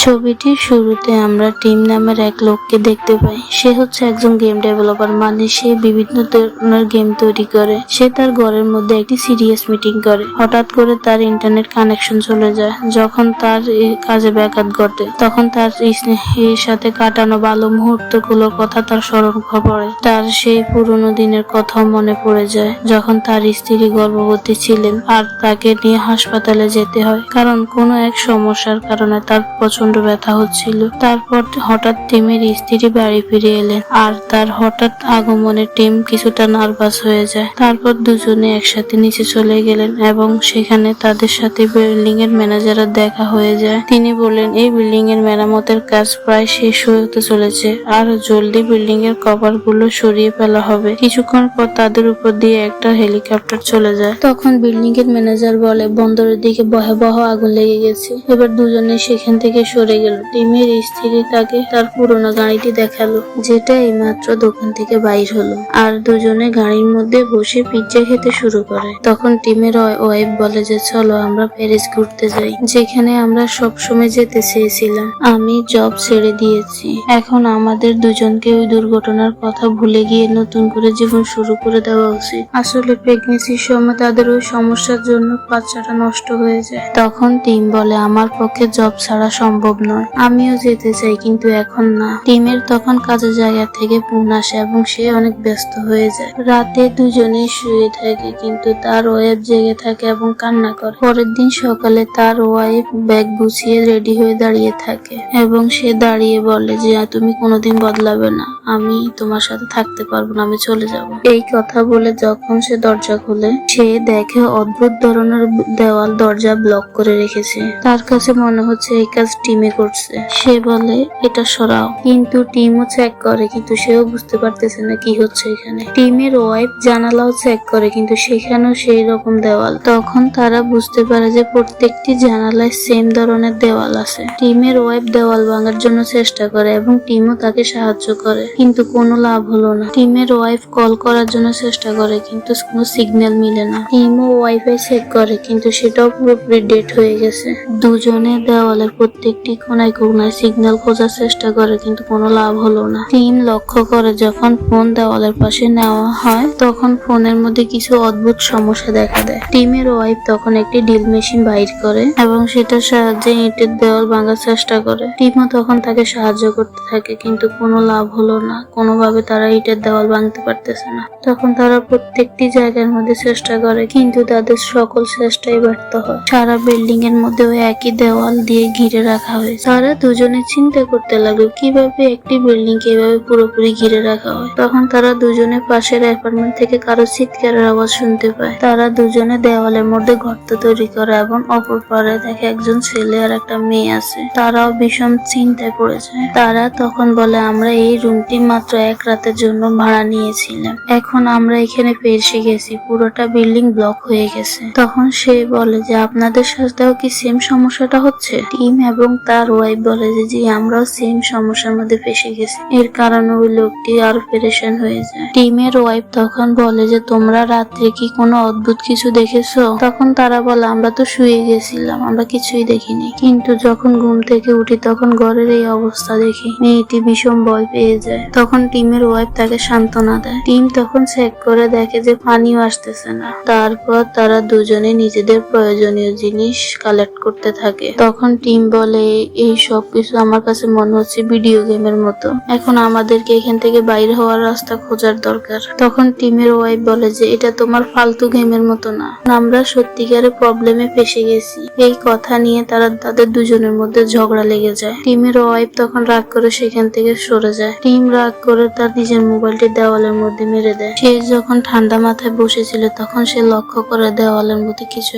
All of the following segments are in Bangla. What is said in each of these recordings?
ছবিটির শুরুতে আমরা টিম নামের এক লোককে দেখতে পাই। সে হচ্ছে একজন গেম ডেভেলপার, মানে সে বিভিন্ন ধরনের গেম তৈরি করে। সে তার ঘরের মধ্যে একটি সিরিয়াস মিটিং করে। হঠাৎ করে তার ইন্টারনেট কানেকশন চলে যায়। যখন তার কাজে ব্যাঘাত ঘটে, তখন তার স্নেহের সাথে কাটানো ভালো মুহূর্তগুলোর কথা তার স্মরণ পড়ে। তার সেই পুরনো দিনের কথা মনে পড়ে যায়, যখন তার স্ত্রী গর্ভবতী ছিলেন আর তাকে নিয়ে হাসপাতালে যেতে হয়, কারণ কোনো এক সমস্যার কারণে তার প্রচন্ড ব্যথা হচ্ছিল। তারপর হঠাৎ টিমের স্ত্রী বাড়ি ফিরে এলেন, আর তার হঠাৎ আগমনে টিম কিছুটা নার্ভাস হয়ে যায়। তারপর দুজনে একসাথে নিচে চলে গেলেন এবং সেখানে তাদের সাথে বিল্ডিং এর ম্যানেজারের দেখা হয়ে যায়। তিনি বললেন, এই বিল্ডিং এর মেরামতের কাজ প্রায় শেষ হতে চলেছে, আর জলদি বিল্ডিং এর কভার গুলো সরিয়ে ফেলা হবে। কিছুক্ষণ পর তাদের উপর দিয়ে একটা হেলিকপ্টার চলে যায়। তখন বিল্ডিং এর ম্যানেজার বলে, বন্দরের দিকে ভয়াবহ আগুন লেগে গেছে। এবার দুজনে সেখান থেকে সরে গেল। টিমের স্ত্রী তাকে তার পুরোনো গাড়িটি দেখালো, যেটা এইমাত্র দোকান থেকে বাইর হলো, আর দুজনে গাড়ির মধ্যে বসে পিৎজা খেতে শুরু করে। তখন টিমের ওয়াইফ বলে যে, চলো আমরা প্যারিস ঘুরতে যাই, যেখানে আমরা সবসময় যেতে চেয়েছিলাম। আমি জব ছেড়ে দিয়েছি, এখন আমাদের দুজনকে ওই দুর্ঘটনার কথা ভুলে গিয়ে নতুন করে জীবন শুরু করে দেওয়া উচিত। আসলে প্রেগনেন্সির সময় তাদের ওই সমস্যার জন্য বাচ্চাটা নষ্ট হয়ে যায়। তখন টিম বলে, আমার পক্ষে জব ছাড়া সম্ভব নয়, আমিও যেতে চাই, কিন্তু এখন না। টিমের তখন কাজের জায়গা থেকে ফোন আসে এবং সে অনেক ব্যস্ত হয়ে যায়। রাতে দুজনেই শুয়ে থাকে, কিন্তু তার ওয়াইফ জেগে থাকে এবং কান্না করে। পরের দিন সকালে তার ওয়াইফ ব্যাগ গুছিয়ে রেডি হয়ে দাঁড়িয়ে থাকে এবং সে দাঁড়িয়ে বলে যে, তুমি কোনোদিন বদলাবে না, আমি তোমার সাথে থাকতে পারবো না, আমি চলে যাব। এই কথা বলে যখন সে দরজা খুলে, সে দেখে অদ্ভুত ধরনের দেওয়াল দরজা ব্লক করে রেখেছে। তার কাছে মনে হচ্ছে এই কাজ টিমে করছে। সে বলে, এটা সরাও, কিন্তু টিমও চেক করে, কিন্তু সেও বুঝতে পারতেছে না কি হচ্ছে এখানে। টিমের ওয়াইফ জানালাও চেক করে, কিন্তু সেখানেও সেই রকম দেওয়াল। তখন তারা বুঝতে পারে যে প্রত্যেকটি জানালায় সেম ধরনের দেওয়াল আছে। টিমের ওয়াইফ দেওয়াল ভাঙার জন্য চেষ্টা করে এবং টিমও তাকে সাহায্য করে, কিন্তু কোনো লাভ হলো না। টিমের ওয়াইফ কল করার জন্য চেষ্টা করে, কিন্তু কোনো সিগন্যাল মিলে না। টিমও ওয়াইফাই চেক করে, কিন্তু সেটাও পুরোপুরি ডেড হয়ে গেছে। দুজনে দেওয়ালের প্রত্যেকটি কোনায় কোনায় সিগন্যাল খোঁজার চেষ্টা করে, কিন্তু কোনো লাভ হলো না। টিম লক্ষ্য করে যখন ফোন দেওয়ালের পাশে নেওয়া হয়, তখন ফোনের মধ্যে কিছু অদ্ভুত সমস্যা দেখা দেয়। টিমের ওয়াইফ তখন একটি ড্রিল মেশিন বাইর করে এবং সেটার সাহায্যে ইটের দেওয়াল ভাঙার চেষ্টা করে। টিমও তখন তাকে সাহায্য করতে থাকে, কিন্তু কোনো লাভ হলো না। কোনোভাবে তারা ইটের দেওয়াল ভাঙতে পারতেছে না। তখন তারা প্রত্যেকটি জায়গার মধ্যে চেষ্টা করে, কিন্তু তাদের সকল চেষ্টাই ব্যর্থ হয়। সারা বিল্ডিং এর মধ্যে ওই একই দেওয়াল দিয়ে ঘিরে রাখা হয়েছে। তারা দুজনে চিন্তা করতে লাগলো, কিভাবে একটি বিল্ডিং কে এভাবে পুরোপুরি ঘিরে রাখা হয়। তখন তারা দুজনে পাশের অ্যাপার্টমেন্ট থেকে কারো চিৎকারের আওয়াজ শুনতে পায়। তারা দুজনে দেওয়ালের মধ্যে গর্ত তৈরি করে এবং অপর পারে দেখে একজন ছেলে আর একটা মেয়ে আছে। তারাও ভীষণ চিন্তায় পড়ে যায়। তারা তখন বলে, আমরা এই রুমটি মাত্র এক রাতের জন্য ভাড়া নিয়েছিলাম, এখন আমরা এখানে ফেসে গেছি, পুরোটা বিল্ডিং ব্লক হয়ে গেছে। তখন সে বলে যে, আপনাদের সাথেও কি সেম সমস্যাটা হচ্ছে? টিম এবং তার ওয়াইফ বলে যে, জি, আমরাও সেম সমস্যার মধ্যে ফেসে গেছি। এর কারণে ওই লোকটি আরো পেরেশান হয়ে যায়। টিমের ওয়াইফ তখন বলে যে, তোমরা রাত্রে কি কোনো অদ্ভুত কিছু দেখেছো? তখন তারা বলে, আমরা তো শুয়ে গেছিলাম, আমরা কিছুই দেখিনি, কিন্তু যখন ঘুম থেকে উঠি তখন ঘরের এই অবস্থা দেখি। মেয়েটি ভীষণ ভয় পেয়ে যায়। তখন টিমের ওয়াইফ তাকে সান্ত্বনা দেয়। টিম তখন চেক করে দেখে যে পানিও আসতেছে না। তারপর তারা দুজনে নিজেদের প্রয়োজনীয় জিনিস কালেক্ট করতে থাকে। তখন টিম বলে, এই সব কিছু আমার কাছে মনে হচ্ছে ভিডিও গেমের মতো, এখন আমাদেরকে এখান থেকে বাইরে হওয়ার রাস্তা খোঁজার দরকার। তখন টিমের ওয়াইফ বলে যে, এটা তোমার ফালতু গেমের মতো না, আমরা সত্যিকারের প্রবলেমে ফেসে গেছি। এই কথা নিয়ে তাদের দুজনের মধ্যে ঝগড়া লেগে যায়। টিমের ওয়াইফ তখন রাগ করে সেখান থেকে সরে যায়। টিম রাগ করে তার নিজের মোবাইলটি দেওয়ালের মধ্যে মেরে দেয়। সে যখন ঠান্ডা মাথায় বসেছিল, তখন সে লক্ষ্য করে দেওয়ালের মধ্যে কিছু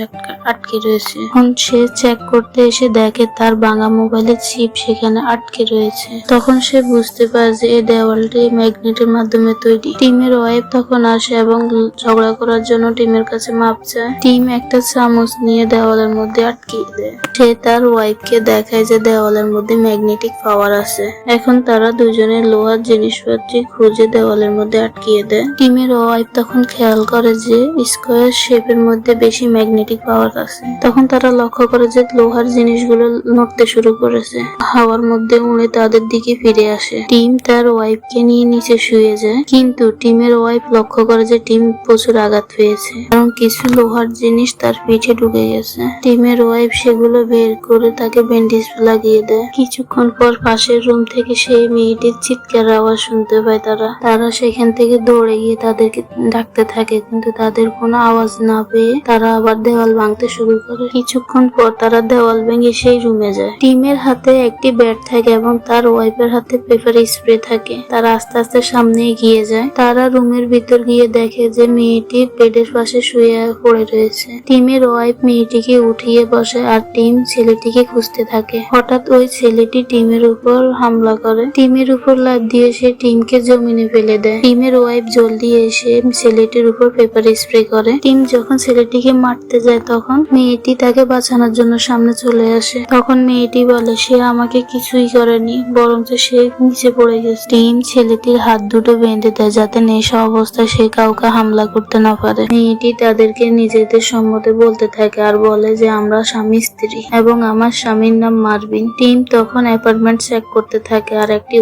আটকে রয়েছে। এখন সে চেক করতে এসে দেখে তার ভাঙা মোবাইলের চিপ সেখানে আটকে রয়েছে। তখন সে বুঝতে পারে যে এই দেওয়ালটি ম্যাগনেটের মাধ্যমে তৈরি। টিমের ওয়াইফ তখন আসে এবং ঝগড়া করার জন্য টিমের কাছে মাপ চায়। টিম একটা চামচ নিয়ে দেওয়ালের মধ্যে আটকে দেয়। সে তার ওয়াইফকে দেখায় যে দেওয়ালের মধ্যে ম্যাগনেটিক পাওয়ার আছে। এখন তারা দুজনে লোহার জিনিসপত্র খুঁজে দেওয়ালের মধ্যে আটকিয়ে দেয়। টিমের ওয়াইফ তখন খেয়াল করে যে স্কোয়ার শেপের মধ্যে বেশি ম্যাগনেটিক পাওয়ার আছে। তখন তারা লক্ষ্য করে যে লোহার জিনিসগুলো নড়তে শুরু করেছে। হাওয়ার মধ্যে উড়ে তাদের দিকে ফিরে আসে। টিম তার ওয়াইফকে নিয়ে নিচে শুয়ে যায়, কিন্তু টিমের ওয়াইফ লক্ষ্য করে যে টিম প্রচুর আঘাত পেয়েছে এবং কিছু লোহার জিনিস তার পিঠে ঢুকে গেছে। টিমের ওয়াইফ সেগুলো বের করে তাকে ব্যান্ডেজ লাগিয়ে দেয়। কিছুক্ষণ পর পাশের রুম থেকে সেই মেয়েটির চিৎকার আওয়াজ শুনতে পায়। তারা সেখান থেকে দৌড়ে গিয়ে তাদেরকে ডাকতে থাকে, কিন্তু তাদের কোনো আওয়াজ না পেয়ে তারা আবার দেওয়াল ভাঙতে শুরু করে। কিছুক্ষণ পর তারা দেওয়াল ভেঙে সেই রুমে যায়। টিমের হাতে একটি ব্যাট থাকে এবং তার ওয়াইফের হাতে পেপার স্প্রে থাকে। তারা আস্তে আস্তে সামনে এগিয়ে যায়। তারা রুমের ভিতর গিয়ে দেখে যে মেয়েটি বেডের পাশে শুয়ে পড়ে রয়েছে। টিমের ওয়াইফ মেয়েটিকে উঠিয়ে বসে আর টিম ছেলেটিকে খুঁজতে থাকে। হঠাৎ ওই ছেলেটি টিমের উপর হামলা করে। টিমের উপর লাফ দিয়ে সে টিমকে জমিনে ফেলে দেয়। টিমের ওয়াইফ জলদি এসে ছেলেটির উপর পেপার স্প্রে করে। টিম যখন ছেলেটিকে মারতে যায় তখন মেয়েটি তাকে বাঁচানোর জন্য সামনে চলে আসে। তখন মেয়েটি বলে সে আমাকে কিছুই করেনি, বরঞ্চ সে নিচে পড়ে গেছে। টিম ছেলেটির হাত দুটো বেঁধে দেয় যাতে নেশা অবস্থায় সে কাউকে হামলা করতে না পারে। মেয়েটি তাদেরকে নিজেদের সম্মতে বলতে থাকে আর বলে যে আমরা স্বামী স্ত্রী এবং আমার স্বামীর নাম মারভিন। টিম তখন অ্যাপার্টমেন্ট চেক করতে থাকে আর একটি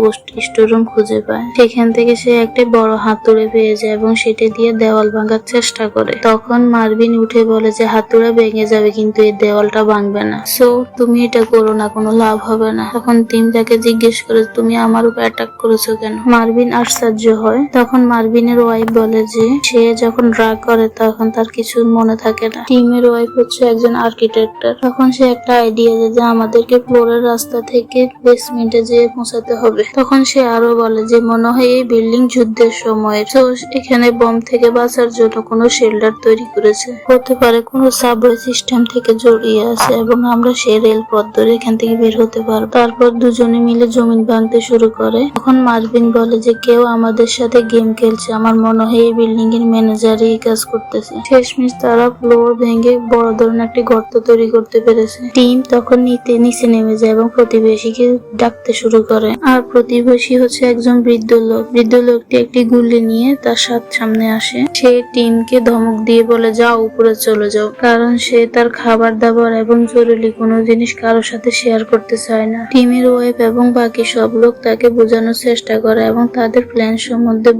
স্টোররুম খুঁজে পায়। সেখান থেকে সে একটি বড় হাতুড়ে পেয়ে যায় এবং সেটা দিয়ে দেওয়াল ভাঙার চেষ্টা করে। তখন মারভিন উঠে বলে যে হাতুড়া ভেঙে যাবে কিন্তু এই দেওয়ালটা ভাঙবে না, সো তুমি এটা করো না, কোনো লাভ হবে না। তখন টিম তাকে জিজ্ঞেস করে তুমি আমার উপর অ্যাটাক করেছো কেন? মারভিন আশ্চর্য হয়। তখন মারভিনের ওয়াইফ বলে যে সে যখন ড্রাগ করে তখন তার কিছু মনে থাকে না। টিমের ওয়াইফ হচ্ছে একজন আর্কিটেক্টর। তখন সে একটা আইডিয়া দেয় যে আমাদেরকে ফ্লোরের রাস্তা থেকে বেসমেন্টে যেয়ে পৌঁছাতে হবে। তখন সে আরো বলে যে মনে হয় এই বিল্ডিং যুদ্ধের সময়, তো এখানে বম থেকে বাঁচার জন্য কোনো শেল্টার তৈরি করেছে, হতে পারে কোনো সাবওয়ে সিস্টেম থেকে জড়িয়ে আছে এবং আমরা সেই রেলপথ ধরে এখান থেকে বের হতে পারবো। তারপর দুজনে মিলে জমিন ভাঙতে শুরু করে। তখন মারভিন বলে যে কেউ আমাদের সাথে গেম খেলছে, আমার মনে হয় এই বিল্ডিং এর ম্যানেজার এই কাজ করতেছে। শেষমেশ তারা ফ্লোর ভেঙে বড় ধরনের একটি গর্ত তৈরি করতে পেরেছে। টিম তখন নিচে নেমে যায় এবং প্রতিবেশীকে ডাকতে শুরু করে। আর প্রতিবেশী হচ্ছে একজন বৃদ্ধ লোক। বৃদ্ধ লোকটি একটি গুলি নিয়ে তার সামনে আসে। সে টিমকে ধমক দিয়ে বলে যাও উপরে চলে যাও, কারণ সে তার খাবার দাবার এবং জরুরি কোনো জিনিস কারোর সাথে শেয়ার করতে চায় না। টিমের ওয়াইফ এবং বাকি সব লোক তাকে বোঝানোর চেষ্টা করে এবং তাদের প্ল্যান সম্বন্ধে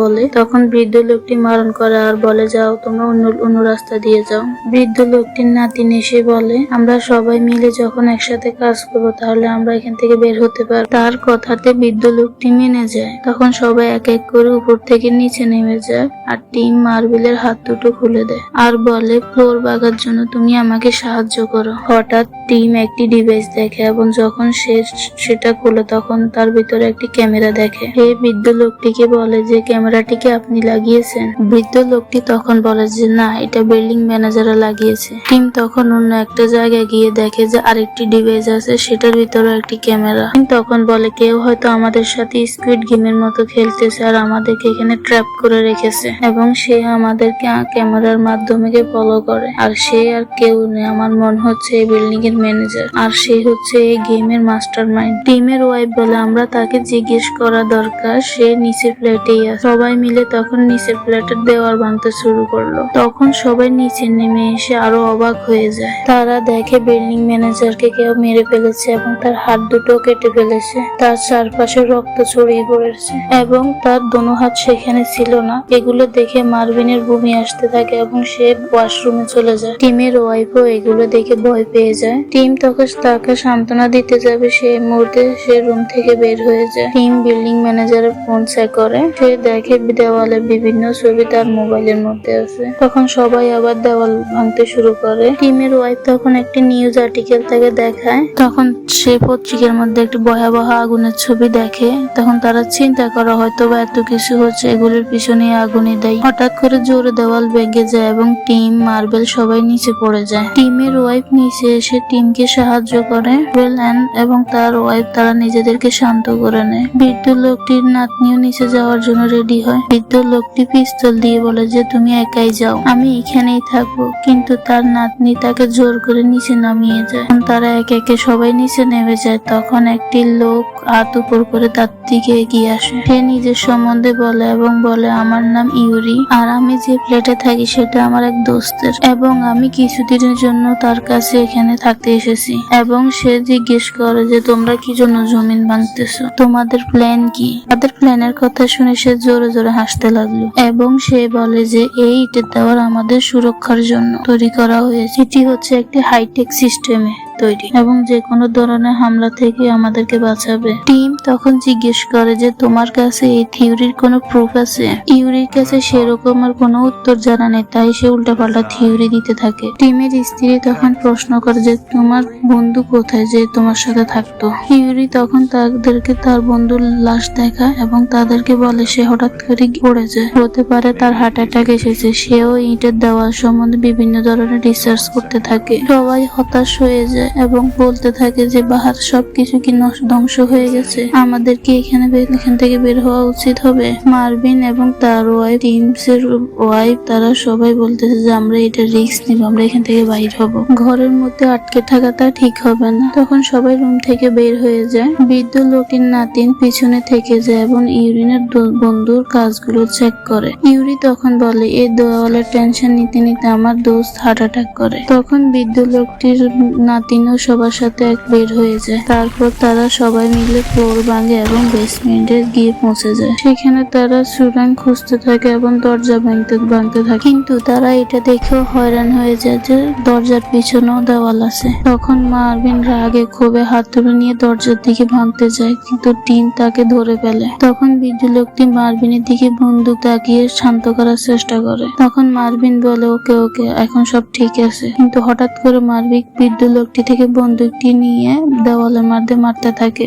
বলে। তখন বৃদ্ধ লোকটি মারণ করে আর বলে যাও তোমরা অন্য রাস্তা দিয়ে যাও। বৃদ্ধ লোকটির নাতিন এসে বলে আমরা সবাই মিলে যখন একসাথে কাজ করবো তাহলে আমরা এখান থেকে বের হতে পারবো। তার কথাতে বৃদ্ধ লোকটি মেনে যায়। তখন সবাই এক এক করে উপর থেকে নিচে নেমে যায় আর টিম মার্বেলের হাত দুটো খুলে দেয় আর বলে ফ্লোর ভাগার জন্য তুমি আমাকে সাহায্য করো। হঠাৎ টিম একটি ডিভাইস দেখে এবং যখন সে সেটা খোলে তখন তার ভিতরে একটি ক্যামেরা দেখে। এই বৃদ্ধ লোকটিকে বলে যে ক্যামেরাটিকে আপনি লাগিয়েছেন? বৃদ্ধ লোকটি তখন বলে যে না, এটা বিল্ডিং ম্যানেজাররা লাগিয়েছে। টিম তখন অন্য একটা জায়গায় গিয়ে দেখে যে আরেকটি ডিভাইস আছে, সেটার ভিতরে একটি ক্যামেরা। তখন বলে কেউ হয়তো আমাদের সাথে স্কুইড গেমের মতো খেলতেছে আর আমাদেরকে এখানে ট্র্যাপ করে রেখেছে এবং সে আমাদেরকে ক্যামেরার মাধ্যমে ফলো করে। আর সে আর কেউ নেই, আমার মনে হচ্ছে এই বিল্ডিং এর ম্যানেজার আর সে হচ্ছে এই গেমের মাস্টার মাইন্ড। টিমের ওয়াইফ বলে আমরা তাকে জিজ্ঞেস করা দরকার, সে নিচের ফ্ল্যাটেই আছে। সবাই মিলে তখন নিচের ফ্ল্যাটের দেওয়াল ভাঙতে শুরু করলো। তখন সবাই নিচে নেমে এসে আরো অবাক হয়ে যায়। তারা দেখে বিল্ডিং ম্যানেজারকে কেউ মেরে ফেলেছে এবং তার হাত দুটো কেটে ফেলেছে। তার চারপাশে রক্ত ছড়িয়ে পড়েছে এবং তার দোনো হাত সেখানে ছিল না। এগুলো দেখে মারভিনের বমি আসতে থাকে এবং সে ওয়াশরুমে চলে যায়। টিমের ওয়াইফও এগুলো দেখে ভয় পেয়ে যায়। টিম তখন তাকে সান্ত্বনা দিতে যাবে, সেই মুহূর্তে সে রুম থেকে বের হয়ে যায়। টিম বিল্ডিং ম্যানেজারের ফোন চেক করে। সে দেখে দেওয়ালে বিভিন্ন ছবি তার মোবাইলের মধ্যে আছে। তখন সবাই আবার দেওয়াল ভাঙতে শুরু করে। টিমের ওয়াইফ তখন একটি নিউজ আর্টিকেল তাকে দেখায়। তখন সে পত্রিকার মধ্যে একটি ভয়াবহ আগুনের ছবি দেখে। তখন তারা চিন্তা করা হয়তো বা এত কিছু হচ্ছে এগুলোর পিছনে আগুনই দেয়। হঠাৎ করে জোরে দেওয়াল ভেঙে যায় এবং টিম মার্বেল সবাই নিচে পড়ে যায়। টিমের ওয়াইফ নিচে এসে টিমকে সাহায্য করে এবং তার ওয়াইফ তারা নিজেদেরকে শান্ত করে নেয়। বৃদ্ধ লোকটির নাতনিও নিচে যাওয়ার জন্য রেডি হয়। বৃদ্ধ লোকটি পিস্তল দিয়ে বলে যে তুমি একাই যাও, আমি এখানেই থাকবো, কিন্তু তার নাতনি তাকে জোর করে নিচে নামিয়ে যায়। তারা একে একে সবাই নিচে নেমে যায়। তখন একটি লোক হাত উপর করে তার দিকে এগিয়ে আসে। সে নিজের সম্বন্ধে বলে এবং বলে আমার নাম ইউরি আর আমি যে ফ্ল্যাটে থাকি সেটা আমার এক দোস্তের এবং আমি কিছুদিনের জন্য তার কাছে এখানে থাকতে এসেছি এবং এবং সে জিজ্ঞেস করে যে তোমরা কি জন্য জমিন ভাঙতেছো, তোমাদের প্ল্যান কি? তাদের প্ল্যানের কথা শুনে সে জোরে জোরে হাসতে লাগলো এবং সে বলে যে এই ইটের দেওয়ার আমাদের সুরক্ষার জন্য তৈরি করা হয়েছে। এটি হচ্ছে একটি হাইটেক সিস্টেমে তৈরি এবং যে কোনো ধরনের হামলা থেকে আমাদেরকে বাঁচাবে। টিম তখন জিজ্ঞেস করে যে তোমার কাছে এই থিওরির কোনো প্রুফ আছে? ইউরির কাছে সেরকম আর কোনো উত্তর জানা নেই, তাই সে উল্টাপাল্টা থিওরি দিতে থাকে। টিমের স্ত্রী তখন প্রশ্ন করে যে তোমার বন্ধু কোথায় যে তোমার সাথে থাকতো? ইউরি তখন তাদেরকে তার বন্ধুর লাশ দেখা এবং তাদেরকে বলে সে হঠাৎ করে পড়ে যায়, হতে পারে তার হার্ট অ্যাটাক এসেছে। সেও ইটের দেওয়াল সম্বন্ধে বিভিন্ন ধরনের রিসার্চ করতে থাকে। সবাই হতাশ হয়ে যায় এবং বলতে থাকে যে বাহার সবকিছু কি ধ্বংস হয়ে গেছে, আমাদের কি এখান থেকে বের হওয়া উচিত হবে। মার্ভিন এবং তার ওয়াইফ, টিমসের ওয়াইফ, তারা সবাই বলতেছে যে আমরা এটা রিস্ক নিব, আমরা এখান থেকে বাইর হব, ঘরের মধ্যে আটকে থাকাটা ঠিক হবে না। তখন সবাই রুম থেকে বের হয়ে যায়। বৃদ্ধ লোকটির নাতিন পিছনে থেকে যায় এবং ইউরিনের বন্ধুর কাজগুলো চেক করে। ইউরি তখন বলে এই দেওয়ালের টেনশন নিতে নিতে আমার দোস্ত হার্ট অ্যাটাক করে। তখন বৃদ্ধ লোকটির নাতিনও সবার সাথে এক বের হয়ে যায়। তারপর তারা সবাই মিলে ফ্লোর ভাঙে এবং বেসমেন্টে গিয়ে পৌঁছে যায়। সেখানে তারা সুরাং খুঁজতে থাকে এবং দরজা ভাঙতে থাকে, কিন্তু তারা এটা দেখেও হয়রান হয়ে যায় যে দরজার পিছনেও দেওয়াল আছে। তখন মার্ভিন রাগে ক্ষোভে হাত তুলে নিয়ে দরজার দিকে ভাঙতে যায়, কিন্তু টিম তাকে ধরে ফেলে। তখন বৃদ্ধ লোকটি মার্ভিনের দিকে বন্দুক তাকিয়ে শান্ত করার চেষ্টা করে। তখন মার্ভিন বলে ওকে ওকে এখন সব ঠিক আছে, কিন্তু হঠাৎ করে মার্ভিন বৃদ্ধ লোকটি থেকে বন্দুকটি নিয়ে দেওয়ালে মারতে থাকে।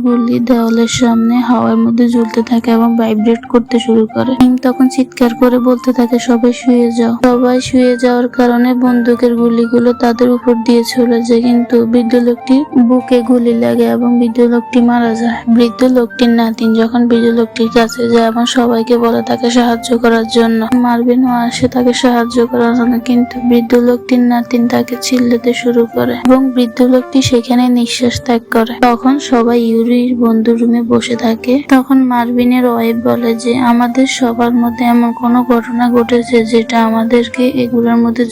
গুলি দেওয়ালের সামনে হাওয়ার মধ্যে ঝুলতে থাকে এবং ভাইব্রেট করতে শুরু করে। টিম তখন চিৎকার করে বলতে থাকে সবাই শুয়ে যাও। সবাই শুয়ে যাওয়ার কারণে বন্দুকের গুলিগুলো তাদের উপর দিয়ে চলে যায়, কিন্তু বৃদ্ধ লোকটির বুকে গুলি লাগে এবং বৃদ্ধ লোকটি মারা যায়। বৃদ্ধ লোকটির নাতিন যখন বৃদ্ধ লোকটির কাছে যায় এবং সবাইকে বলে তাকে সাহায্য করার জন্য, মার্ভিনও আসে তাকে সাহায্য করার জন্য, কিন্তু বৃদ্ধ লোকটির নাতিন তাকে চিল্লাতে শুরু করে এবং বৃদ্ধ লোকটি সেখানে নিঃশ্বাস ত্যাগ করে। তখন সবাই ইউরির বন্ধুর রুমে বসে থাকে। তখন মার্ভিনের ওয়াইফ বলে যে আমাদের সবার মধ্যে এমন কোনো ঘটনা ঘটেছে যেটা আমাদেরকে এগুলোর মধ্যে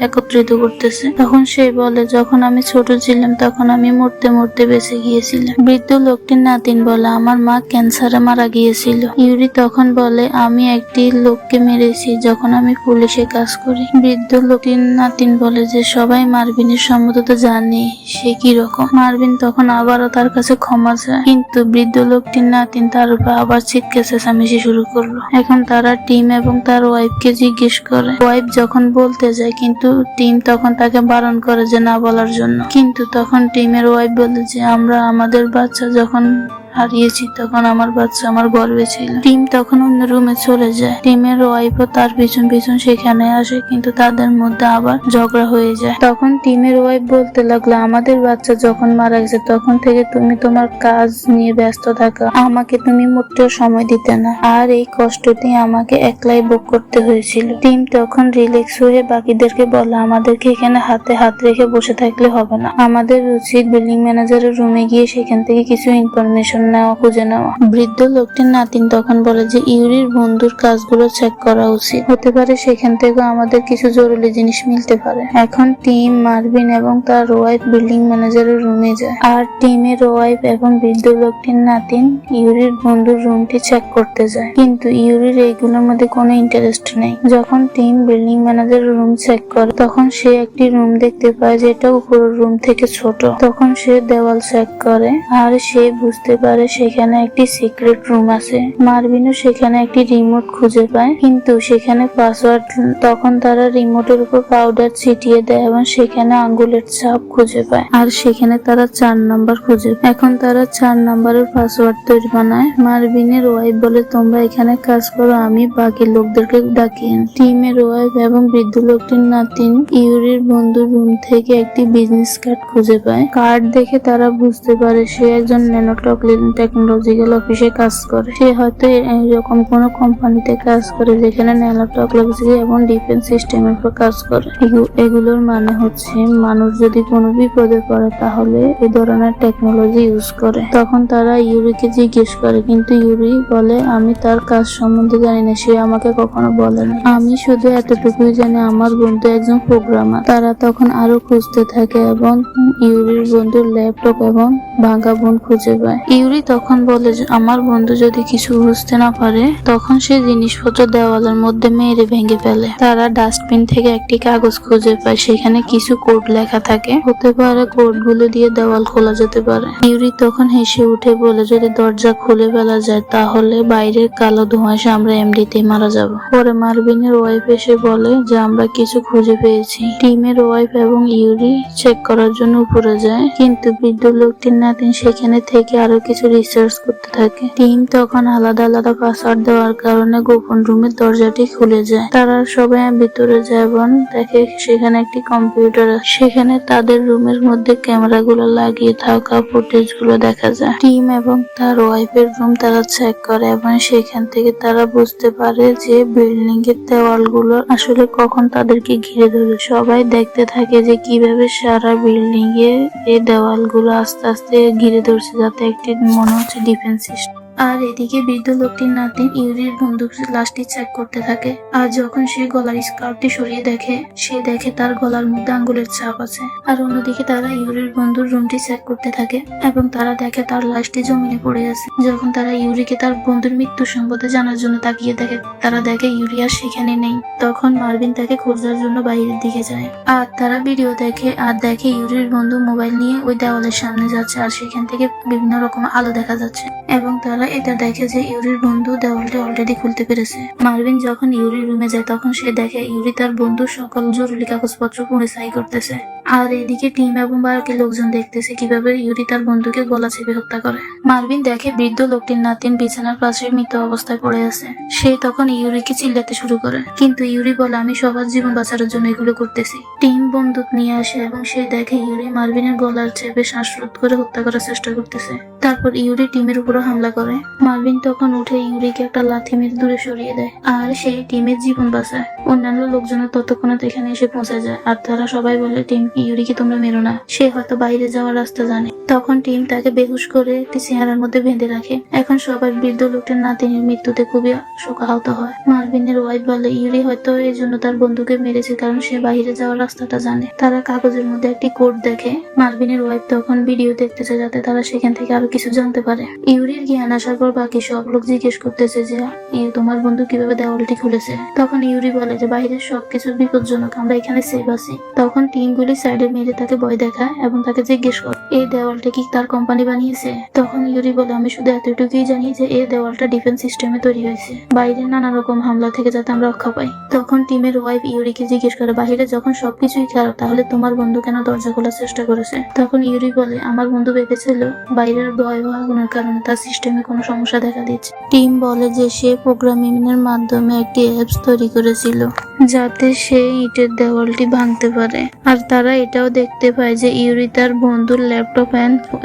একত্রিত করতেছে। তখন সে বলে যখন আমি ছোট ছিলাম তখন আমি মরতে মরতে বেঁচে গিয়েছিলাম। বৃদ্ধ লোকটির নাতিন বলে আমার মা ক্যান্সারে মারা গিয়েছিল। ইউরি তখন বলে আমি একটি লোককে মেরেছি যখন আমি পুলিশে কাজ করি। বৃদ্ধ লোকটির নাতিন বলে যে সবাই মার্ভিনের সম্মত জানে সে কি রকম। মার্ভিন তখন আবারও তার কাছে ক্ষমা চায়, কিন্তু বৃদ্ধ লোকটির নাতিন তার উপর আবার চিৎকার চেঁচামেচি শুরু করলো। এখন তারা টিম এবং তার ওয়াইফকে জিজ্ঞেস করে। ওয়াইফ যখন বলতে যায়, কিন্তু টিম তখন তাকে বারণ করে যে না বলার জন্য। কিন্তু তখন টিমের ওয়াইফ বলে যে আমরা আমাদের বাচ্চা যখন হারিয়েছি তখন আমার বাচ্চা আমার গর্বে ছিল। টিম তখন অন্য রুমে চলে যায়। টিমের ওয়াইফও তার পিছন পিছন সেখানে আসে, কিন্তু তাদের মধ্যে আবার ঝগড়া হয়ে যায়। তখন টিমের ওয়াইফ বলতে লাগলো আমাদের বাচ্চা যখন মারা গেছে তখন থেকে তুমি তোমার কাজ নিয়ে ব্যস্ত থাকো, আমাকে তুমি মোটেও সময় দিতে না, আর এই কষ্টতেই আমাকে একলাই ভোগ করতে হয়েছিল। টিম তখন রিল্যাক্স হয়ে বাকিদেরকে বলে আমাদেরকে এখানে হাতে হাত রেখে বসে থাকলে হবে না, আমাদের উচিত বিল্ডিং ম্যানেজারের রুমে গিয়ে সেখান থেকে কিছু ইনফরমেশন খুঁজে নেওয়া। বৃদ্ধ লোকটির নাতিন তখন বলে যে ইউরির বন্ধুর কাজগুলো চেক করা উচিত, হতে পারে সেখান থেকে আমাদের কিছু জরুরি জিনিস মিলতে পারে। এখন টিম, মার্ভিন এবং তার ওয়াইফ বিল্ডিং ম্যানেজারের রুমে যায়, আর টিমের ওয়াইফ এবং বৃদ্ধ লোকটির নাতিন ইউরির বন্ধুর রুমটি চেক করতে যায়, কিন্তু ইউরির এইগুলোর মধ্যে কোনো ইন্টারেস্ট নেই। যখন টিম বিল্ডিং ম্যানেজারের রুম চেক করে তখন সে একটি রুম দেখতে পায় যেটা উপরের রুম থেকে ছোট। তখন সে দেওয়াল চেক করে আর সে বুঝতে পারে সেখানে একটি সিক্রেট রুম আছে। মার্ভিনও সেখানে একটি রিমোট খুঁজে পায়, কিন্তু সেখানে পাসওয়ার্ড। তখন তারা রিমোটের উপর পাউডার ছিটিয়ে দেয় এবং সেখানে আঙ্গুলের ছাপ খুঁজে পায়, আর সেখানে তারা 4 নাম্বার খুঁজে পায়। এখন তারা 4 নাম্বারের পাসওয়ার্ড তৈরি বানায়। মার্ভিনের ওয়াইফ বলে তোমরা এখানে কাজ করো, আমি বাকি লোকদেরকে ডাকিয়ে। টিমের ওয়াইফ এবং বৃদ্ধ লোকটির নাতিন ইউরির বন্ধুর রুম থেকে একটি বিজনেস কার্ড খুঁজে পায়। কার্ড দেখে তারা বুঝতে পারে সে একজন ন্যানোটক লিডার টেকনোলজিক্যাল অফিসে কাজ করে। সে হয়তো এরকম কোনো কোম্পানিতে কাজ করে যেখানে ন্যানো টেকনোলজি এবং ডিফেন্স সিস্টেমের উপর কাজ করে। এগুলোর মানে হচ্ছে মানুষ যদি কোনো বিপদে পড়ে তাহলে এই ধরনের টেকনোলজি ইউজ করে। তখন তারা ইউরিকে জিজ্ঞেস করে, কিন্তু ইউরি বলে আমি তার কাজ সম্বন্ধে জানি না, সে আমাকে কখনো বলেনি, আমি শুধু এতটুকুই জানি আমার বন্ধু একজন প্রোগ্রামার। তারা তখন আরো খুঁজতে থাকে এবং ইউরির বন্ধুর ল্যাপটপ এবং ভাঙা বোন খুঁজে পায়। ইউরি তখন বলে যে আমার বন্ধু যদি কিছু বুঝতে না পারে তখন সে জিনিসপত্র দেওয়ালের মধ্যে মেরে ভেঙে ফেলে। তারা ডাস্টবিন থেকে একটি কাগজ খুঁজে পায়, সেখানে কিছু কোড লেখা থাকে, হতে পারে কোডগুলো দিয়ে দেওয়াল খোলা যেতে পারে। ইউরি তখন হেসে উঠে বলে যদি দরজা খুলে ফেলা যায় তাহলে বাইরের কালো ধোঁয়াশা আমরা এমনিতেই মারা যাব। পরে মার্ভিনের ওয়াইফ এসে বলে যে আমরা কিছু খুঁজে পেয়েছি। টিমের ওয়াইফ এবং ইউরি চেক করার জন্য উপরে যায়, কিন্তু বৃদ্ধ লোকটির নাতিন সেখানে থেকে আরো কিছু রিসার্চ করতে থাকে। টিম তখন আলাদা আলাদা পাসওয়ার্ড দেওয়ার কারণে গোপন রুমের দরজাটি খুলে যায়। তারা সবাই ভিতরে যায় এবং দেখে সেখানে একটি কম্পিউটার আছে। সেখানে তাদের রুমের মধ্যে ক্যামেরা গুলো লাগিয়ে থাকা ফুটেজ গুলো দেখা যায়। টিম এবং তার ওয়াইফের রুম তারা চেক করে এবং সেখান থেকে তারা বুঝতে পারে যে বিল্ডিং এর দেওয়াল গুলো আসলে কখন তাদেরকে ঘিরে ধরে। সবাই দেখতে থাকে যে কিভাবে সারা বিল্ডিং এর এই দেওয়াল গুলো আস্তে আস্তে ঘিরে ধরছে, যাতে একটি মনে হচ্ছে ডিফেন্স সিস্টেম। আর এদিকে বৃদ্ধ লোকটির নাতিন ইউরির বন্দুক লাশটি চেক করতে থাকে। আর যখন সে গলার স্কার্ফটি সরিয়ে দেখে, সে দেখে তার গলার মধ্যে আঙ্গুলের ছাপ আছে। আর অন্যদিকে তারা ইউরির বন্ধুর রুমটি চেক করতে থাকে এবং তারা দেখে তার লাশটি জমিনে পড়ে আছে। যখন তারা ইউরিকে তার বন্ধুর মৃত্যু সম্বন্ধে জানার জন্য তাকিয়ে দেখে, তারা দেখে ইউরি আর সেখানে নেই। তখন মার্ভিন তাকে খোঁজার জন্য বাইরের দিকে যায়। আর তারা ভিডিও দেখে আর দেখে ইউরির বন্ধু মোবাইল নিয়ে ওই দেওয়ালের সামনে যাচ্ছে, আর সেখান থেকে বিভিন্ন রকম আলো দেখা যাচ্ছে এবং তারা এটা দেখে যে ইউরির বন্ধু দেওয়ালটা অলরেডি খুলতে পেরেছে। মার্ভিন যখন ইউরির রুমে যায় তখন সে দেখে ইউরি তার বন্ধুর সকল জরুরি কাগজপত্র পুড়ে ছাই করতেছে। আর এদিকে টিম এবং বাকি লোকজন দেখতেছে কিভাবে ইউরি তার বন্ধুকে গলা চেপে হত্যা করে। মার্ভিন দেখে বৃদ্ধ লোকটির নাতিন বিছানার পাশে মৃত অবস্থায় পড়ে আছে। সে তখন ইউরিকে চিল্লাতে শুরু করে, কিন্তু ইউরি বলে আমি সবার জীবন বাঁচানোর জন্য এগুলো করতেছি। টিম বন্দুক নিয়ে আসে এবং সে দেখে ইউরি মার্ভিনের গলার চেপে শ্বাসরোধ করে হত্যা করার চেষ্টা করতেছে। তারপর ইউরি টিমের উপরে হামলা করে। মার্ভিন তখন উঠে ইউরিকে একটা লাথি মেরে দূরে সরিয়ে দেয় আর সেই টিমের জীবন বাঁচায়। অন্যান্য লোকজনের ততক্ষণে এখানে এসে পৌঁছে যায় আর তারা সবাই বলে টিম ইউরিকে তোমরা মেরো না, সে হয়তো বাইরে যাওয়ার রাস্তা জানে। তখন টিম তাকে বেহুশ করে একটি চেহারার মধ্যে বেঁধে রাখে। এখন সবাই বৃদ্ধ লোকটির নাতিনের মৃত্যুতে খুবই শোকাহত হয়। মার্ভিনের ওয়াইফ বলে ইউরি হয়তো এই জন্য তার বন্ধুকে মেরেছে কারণ সে বাইরে যাওয়ার রাস্তাটা জানে। তারা কাগজের মধ্যে একটি কোড দেখে। মার্ভিনের ওয়াইফ তখন ভিডিও দেখতেছে যাতে তারা সেখান থেকে আরো কিছু জানতে পারে। ইউরির জ্ঞান আসার পর বাকি সব লোক জিজ্ঞেস করতেছে যে তোমার বন্ধু কিভাবে দেওয়ালটি খুলেছে। তখন ইউরি বলে যে বাইরের সবকিছু বিপজ্জনক, আমরা এখানে সেফ আছি। তখন টিমগুলি সাইডে মেরে তাকে ভয় দেখায় এবং তাকে জিজ্ঞেস করে এই দেওয়ালটা কি তার কোম্পানি বানিয়েছে। তখন ইউরি বলে আমি শুধু এতটুকুই জানি যে এই দেওয়ালটা ডিফেন্স সিস্টেমে তৈরি হয়েছে, বাইরে নানা রকম হামলা থেকে যাতে আমরা রক্ষা পাই। তখন টিমের ওয়াইফ ইউরিকে জিজ্ঞেস করে বাইরে যখন সবকিছুই খারাপ তাহলে তোমার বন্ধু কেন দরজা খোলার চেষ্টা করেছে। তখন ইউরি বলে আমার বন্ধু ভেবেছিল বাইরের ভয়াবহ আগুনের কারণে তার সিস্টেমে কোনো সমস্যা দেখা দিচ্ছে। টিম বলে যে সে প্রোগ্রামিং এর মাধ্যমে একটি অ্যাপস তৈরি করেছিল যাতে সে ইটের দেওয়ালটি ভাঙতে পারে। আর তারা এটাও দেখতে পায় যে ইউরি তার বন্ধুর ল্যাপটপ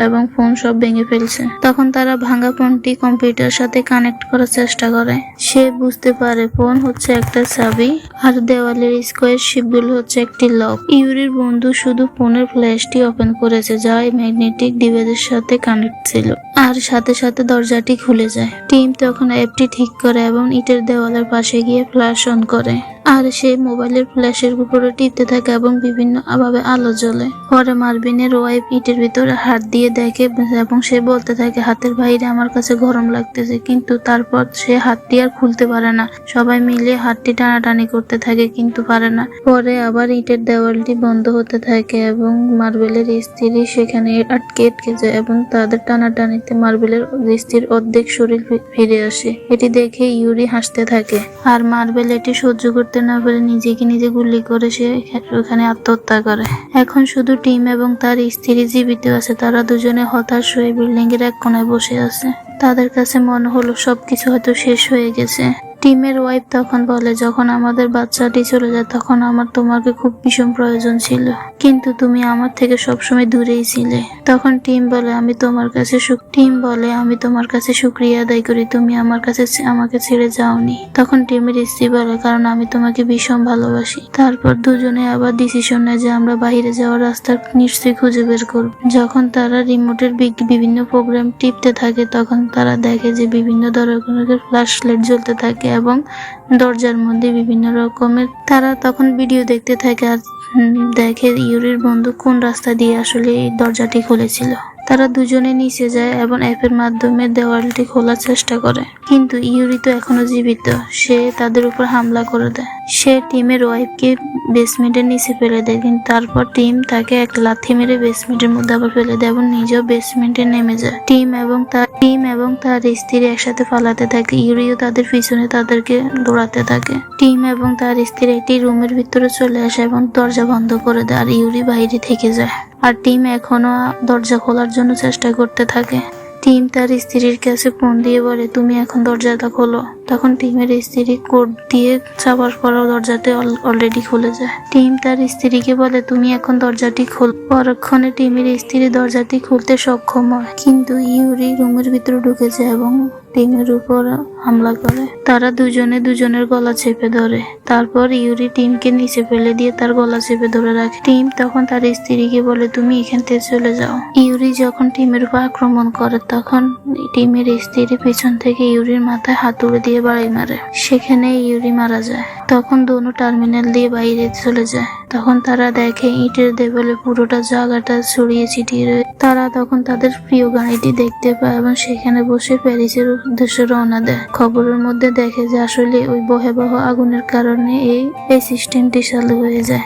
এবং ফোন সব ভেঙে ফেলছে। তখন তারা ভাঙা ফোনটি কম্পিউটার সাথে কানেক্ট করার চেষ্টা করে। সে বুঝতে পারে ফোন হচ্ছে একটা চাবি আর দেওয়ালের স্কোয়ার শিপগুলো হচ্ছে একটি লক। ইউরির বন্ধু শুধু ফোনের ফ্ল্যাশটি ওপেন করেছে যা ম্যাগনেটিক ডিভাইসের সাথে কানেক্ট ছিল, আর সাথে সাথে দরজাটি খুলে যায়। টিম তখন অ্যাপটি ঠিক করে এবং ইটের দেওয়ালের পাশে গিয়ে ফ্ল্যাশ অন করে আর সে মোবাইলের ফ্ল্যাশের উপরে টিপতে থাকে এবং বিভিন্ন ভাবে আলো জ্বলে। পরে মার্ভিনের ওয়াইফ ইটের ভিতরে হাত দিয়ে দেখে এবং সে বলতে থাকে হাতের বাইরে আমার কাছে গরম লাগতেছে, কিন্তু তারপর সে হাতটি আর খুলতে পারে না। সবাই মিলে হাতটি টানাটানি করতে থাকে কিন্তু পারে না। পরে আবার ইটের দেওয়ালটি বন্ধ হতে থাকে এবং মার্বেলের স্ত্রী সেখানে আটকে যায় এবং তাদের টানাটানিতে মার্বেলের স্ত্রীর অর্ধেক শরীর ফিরে আসে। এটি দেখে ইউরি হাসতে থাকে আর মার্বেল এটি সহ্য করতে না পেরে নিজেকে নিজে গুলি করে সে ওখানে আত্মহত্যা করে। এখন শুধু টিম এবং তার স্ত্রী জীবিত আছে। তারা দুজনে হতাশ হয়ে বিল্ডিং এর এক কোনায় বসে আছে। তাদের কাছে মনে হলো সবকিছু হয়তো শেষ হয়ে গেছে। টিমের ওয়াইফ তখন বলে, যখন আমাদের বাচ্চাটি চলে যায় তখন আমার তোমাকে খুব ভীষণ প্রয়োজন ছিল, কিন্তু তুমি আমার থেকে সবসময় দূরেই ছিলে। তখন টিম বলে, আমি তোমার কাছে শুকরিয়া আদায় করি, তুমি আমাকে ছেড়ে যাওনি। তখন টিমের স্ত্রী বলে, কারণ আমি তোমাকে ভীষণ ভালোবাসি। তারপর দুজনে আবার ডিসিশন নেয় যে আমরা বাইরে যাওয়ার রাস্তা নিশ্চয়ই খুঁজে বের করব। যখন তারা রিমোটের বিভিন্ন প্রোগ্রাম টিপতে থাকে তখন তারা দেখে যে বিভিন্ন ধরনের ফ্ল্যাশ লাইট জ্বলতে থাকে এবং দরজার মধ্যে বিভিন্ন রকমের, তারা তখন ভিডিও দেখতে থাকে আর দেখে ইউরির বন্ধু কোন রাস্তা দিয়ে আসলে এই দরজাটি খুলেছিল। তারা দুজনে নিচে যায় এবং অ্যাপের মাধ্যমে দেওয়ালটি খোলার চেষ্টা করে, কিন্তু ইউরি তো এখনো জীবিত। সে তাদের উপর হামলা করে দেয়। সে টিমের ওয়াইফকে বেসমেন্টের নিচে ফেলে দেয়, কিন্তু তারপর টিম তাকে এক লাথি মেরে বেসমেন্টের মধ্যে আবার ফেলে দেয় এবং নিজেও বেসমেন্টে নেমে যায়। টিম এবং তার স্ত্রী একসাথে পালাতে থাকে। ইউরিও তাদের পিছনে তাদেরকে দৌড়াতে থাকে। টিম এবং তার স্ত্রী একটি রুমের ভিতরে চলে আসে এবং দরজা বন্ধ করে দেয়, আর ইউরি বাইরে থেকে যায়। আর টিম এখনো দরজা খোলার জন্য চেষ্টা করতে থাকে। টিম তার স্ত্রীর কাছে ফোন দিয়ে বলে, তুমি এখন দরজাটা খোলো। তখন টিমের স্ত্রী কোড দিয়ে চাপার পরও দরজাটি অলরেডি খুলে যায়। টিম তার স্ত্রীকে বলে, তুমি এখন দরজাটি খোল। পরক্ষণে টিমের স্ত্রী দরজাটি খুলতে সক্ষম হয়, কিন্তু ইউরি রুমের ভিতরে ঢুকে যায় এবং টিমের উপর হামলা করে। তারা দুজনে দুজনের গলা চেপে ধরে। তারপর ইউরি টিমকে নিচে ফেলে দিয়ে তার গলা চেপে ধরে রাখে। টিম তখন তার স্ত্রীকে বলে, তুমি এখান থেকে চলে যাও। ইউরি যখন টিমের উপর আক্রমণ করে তখন টিমের স্ত্রী পিছন থেকে ইউরির মাথায় হাতুড়ি দিয়ে বাড়ি মারে। সেখানে ইউরি মারা যায়। তখন দোনো টার্মিনাল দিয়ে বাইরে চলে যায়। তখন তারা দেখে ইটের দেওয়ালে পুরোটা জায়গাটা ছড়িয়ে ছিটিয়ে রয়েছে। তারা তখন তাদের প্রিয় গাড়িটি দেখতে পায় এবং সেখানে বসে প্যারিসের উদ্দেশ্যে রওনা দেয়। খবরের মধ্যে দেখে যে আসলে ওই ভয়াবহ আগুনের কারণে এই সিস্টেমটি চালু হয়ে যায়।